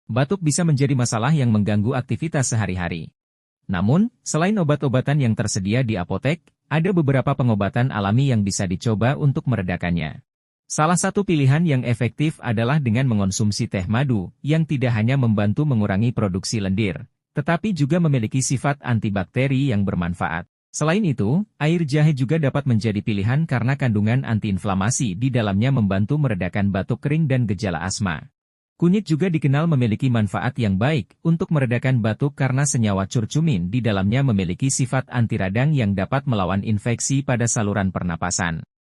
batuk bisa menjadi masalah yang mengganggu aktivitas sehari-hari. Namun, selain obat-obatan yang tersedia di apotek, ada beberapa pengobatan alami yang bisa dicoba untuk meredakannya. Salah satu pilihan yang efektif adalah dengan mengonsumsi teh madu, yang tidak hanya membantu mengurangi produksi lendir, tetapi juga memiliki sifat antibakteri yang bermanfaat. Selain itu, air jahe juga dapat menjadi pilihan karena kandungan antiinflamasi di dalamnya membantu meredakan batuk kering dan gejala asma. Kunyit juga dikenal memiliki manfaat yang baik untuk meredakan batuk karena senyawa curcumin di dalamnya memiliki sifat anti radang yang dapat melawan infeksi pada saluran pernapasan.